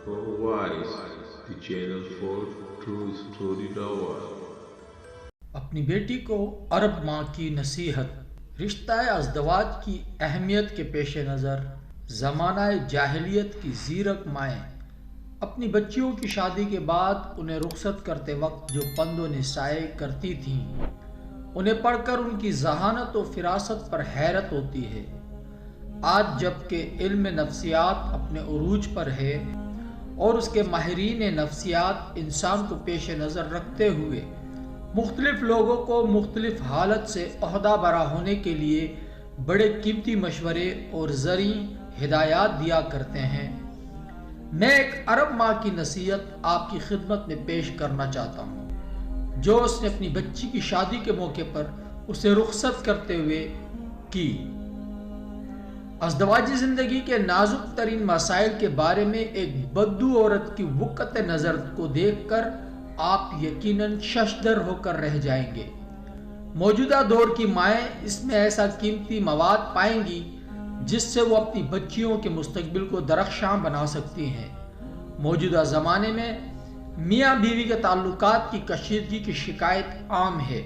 Wise, the channel for true story lover. اپنی بیٹی کو عرب ماں کی نصیحت۔ رشتہ ازدواج کی اہمیت کے پیش نظر زمانہ جاہلیت کی زیرک مائیں اپنی بچیوں کی شادی کے بعد انہیں رخصت کرتے وقت جو پند و نصائح کرتی تھیں، انہیں پڑھ کر ان کی ذہانت و فراست پر حیرت ہوتی ہے۔ آج جب کہ علم نفسیات اپنے عروج پر ہے اور اس کے ماہرین نفسیات انسان کو پیش نظر رکھتے ہوئے مختلف لوگوں کو مختلف حالت سے عہدہ برا ہونے کے لیے بڑے قیمتی مشورے اور زرعی ہدایات دیا کرتے ہیں، میں ایک عرب ماں کی نصیحت آپ کی خدمت میں پیش کرنا چاہتا ہوں، جو اس نے اپنی بچی کی شادی کے موقع پر اسے رخصت کرتے ہوئے کی۔ ازدواجی زندگی کے نازک ترین مسائل کے بارے میں ایک بدو عورت کی وقت نظر کو دیکھ کر آپ یقیناً ششدر ہو کر رہ جائیں گے۔ موجودہ دور کی مائیں اس میں ایسا قیمتی مواد پائیں گی جس سے وہ اپنی بچیوں کے مستقبل کو درخشاں بنا سکتی ہیں۔ موجودہ زمانے میں میاں بیوی کے تعلقات کی کشیدگی کی شکایت عام ہے،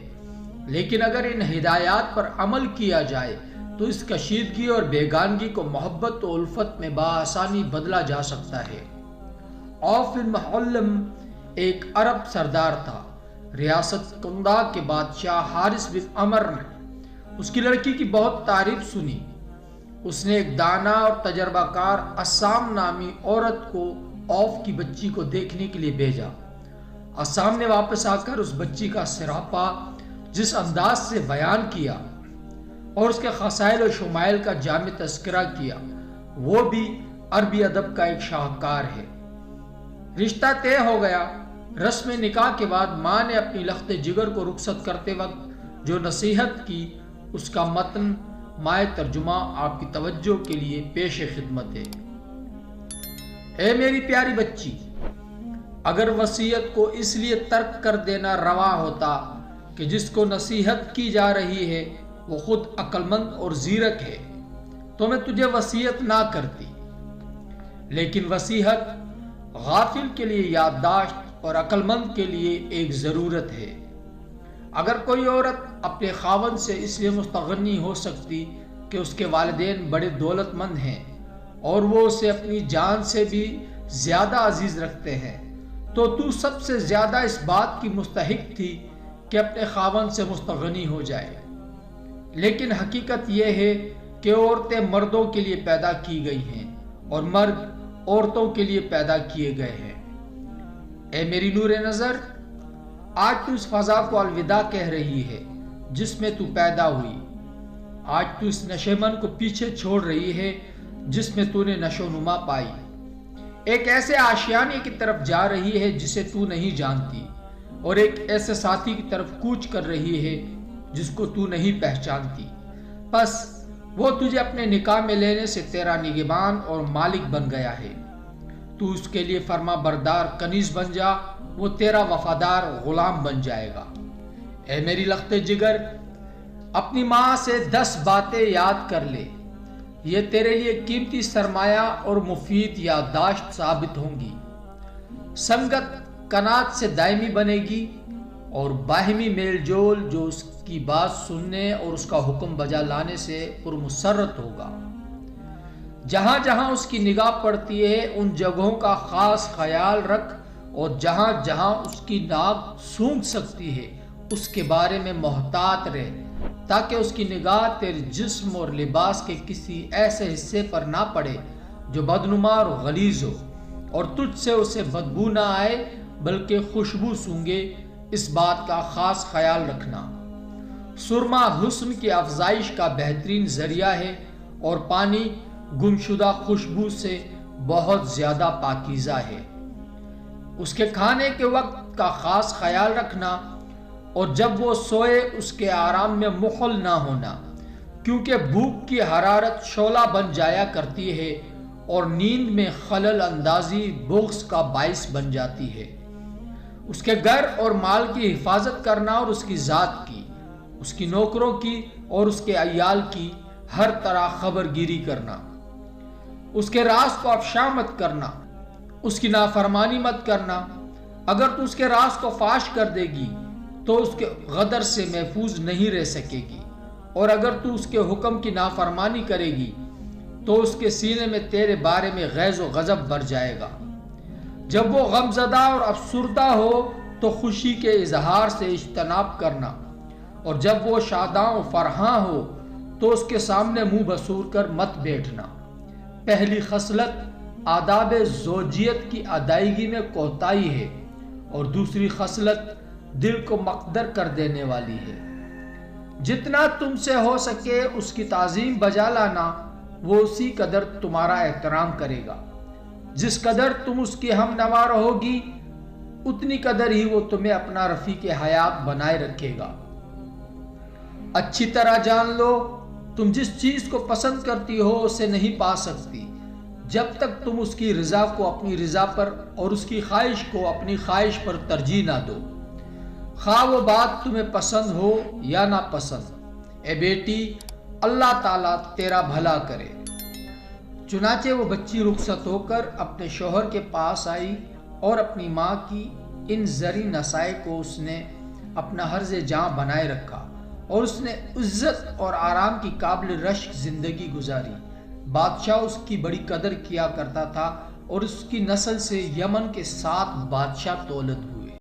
لیکن اگر ان ہدایات پر عمل کیا جائے تو اس کشیدگی اور بیگانگی کو محبت و الفت میں بآسانی بدلا جا سکتا ہے۔ عوف بن محلم ایک عرب سردار تھا۔ ریاست کندا کے بادشاہ حارث بن عمر نے اس کی لڑکی کی بہت تعریف سنی۔ اس نے ایک دانا اور تجربہ کار اسام نامی عورت کو عوف کی بچی کو دیکھنے کے لیے بھیجا۔ اسام نے واپس آ کر اس بچی کا سراپا جس انداز سے بیان کیا اور اس کے خصائل و شمائل کا جامع تذکرہ کیا، وہ بھی عربی ادب کا ایک شاہکار ہے۔ رشتہ طے ہو گیا۔ رسم نکاح کے بعد ماں نے اپنی لخت جگر کو رخصت کرتے وقت جو نصیحت کی، اس کا متن مائع ترجمہ آپ کی توجہ کے لیے پیش خدمت ہے۔ اے میری پیاری بچی، اگر وصیت کو اس لیے ترک کر دینا روا ہوتا کہ جس کو نصیحت کی جا رہی ہے وہ خود عقل مند اور زیرک ہے تو میں تجھے وصیت نہ کرتی، لیکن وصیحت غافل کے لیے یادداشت اور عقل مند کے لیے ایک ضرورت ہے۔ اگر کوئی عورت اپنے خاوند سے اس لیے مستغنی ہو سکتی کہ اس کے والدین بڑے دولت مند ہیں اور وہ اسے اپنی جان سے بھی زیادہ عزیز رکھتے ہیں، تو سب سے زیادہ اس بات کی مستحق تھی کہ اپنے خاوند سے مستغنی ہو جائے۔ لیکن حقیقت یہ ہے کہ عورتیں مردوں کے لیے پیدا کی گئی ہیں اور مرد عورتوں کے لیے پیدا کیے گئے ہیں۔ اے میری نور نظر، آج تو اس فضا کو الوداع کہہ رہی ہے جس میں تو پیدا ہوئی۔ آج تو اس نشے من کو پیچھے چھوڑ رہی ہے جس میں تو نے نشو نما پائی۔ ایک ایسے آشیانے کی طرف جا رہی ہے جسے تو نہیں جانتی، اور ایک ایسے ساتھی کی طرف کوچ کر رہی ہے جس کو تو نہیں پہچانتی۔ پس وہ تجھے اپنے نکاح میں لینے سے تیرا نگہبان اور مالک بن گیا ہے۔ تو اس کے لیے فرما بردار کنیز بن جا، وہ تیرا وفادار غلام بن جائے گا۔ اے میری لخت جگر، اپنی ماں سے 10 باتیں یاد کر لے، یہ تیرے لیے قیمتی سرمایہ اور مفید یادداشت ثابت ہوں گی۔ سنگت قناعت سے دائمی بنے گی اور باہمی میل جول جو اس کی بات سننے اور اس کا حکم بجا لانے سے پرمسرت ہوگا۔ جہاں جہاں اس کی نگاہ پڑتی ہے ان جگہوں کا خاص خیال رکھ، اور جہاں جہاں اس کی ناک سونگھ سکتی ہے اس کے بارے میں محتاط رہ، تاکہ اس کی نگاہ تیرے جسم اور لباس کے کسی ایسے حصے پر نہ پڑے جو بدنما اور غلیظ ہو، اور تجھ سے اسے بدبو نہ آئے بلکہ خوشبو سونگے۔ اس بات کا خاص خیال رکھنا۔ سرما حسن کی افزائش کا بہترین ذریعہ ہے اور پانی گمشدہ خوشبو سے بہت زیادہ پاکیزہ ہے۔ اس کے کھانے کے وقت کا خاص خیال رکھنا، اور جب وہ سوئے اس کے آرام میں مخل نہ ہونا، کیونکہ بھوک کی حرارت شعلہ بن جایا کرتی ہے اور نیند میں خلل اندازی بغض کا باعث بن جاتی ہے۔ اس کے گھر اور مال کی حفاظت کرنا اور اس کی ذات کی، اس کی نوکروں کی اور اس کے عیال کی ہر طرح خبر گیری کرنا، اس کے راز کو افشا مت کرنا، اس کی نافرمانی مت کرنا۔ اگر تو اس کے راز کو فاش کر دے گی تو اس کے غدر سے محفوظ نہیں رہ سکے گی، اور اگر تو اس کے حکم کی نافرمانی کرے گی تو اس کے سینے میں تیرے بارے میں غیظ و غضب بھر جائے گا۔ جب وہ غم زدہ اور افسردہ ہو تو خوشی کے اظہار سے اجتناب کرنا، اور جب وہ شاداں و فرحاں ہو تو اس کے سامنے منہ بسور کر مت بیٹھنا۔ پہلی خصلت آداب زوجیت کی ادائیگی میں کوتاہی ہے، اور دوسری خصلت دل کو مقدر کر دینے والی ہے۔ جتنا تم سے ہو سکے اس کی تعظیم بجا لانا، وہ اسی قدر تمہارا احترام کرے گا۔ جس قدر تم اس کی ہم نوا رہو گی اتنی قدر ہی وہ تمہیں اپنا رفیق حیات بنائے رکھے گا۔ اچھی طرح جان لو، تم جس چیز کو پسند کرتی ہو اسے نہیں پا سکتی جب تک تم اس کی رضا کو اپنی رضا پر اور اس کی خواہش کو اپنی خواہش پر ترجیح نہ دو، خواہ وہ بات تمہیں پسند ہو یا نہ پسند۔ اے بیٹی، اللہ تعالیٰ تیرا بھلا کرے۔ چنانچہ وہ بچی رخصت ہو کر اپنے شوہر کے پاس آئی، اور اپنی ماں کی ان زرعی نصائح کو اس نے اپنا حرز جاں بنائے رکھا، اور اس نے عزت اور آرام کی قابل رشک زندگی گزاری۔ بادشاہ اس کی بڑی قدر کیا کرتا تھا، اور اس کی نسل سے یمن کے 7 بادشاہ تولد ہوئے۔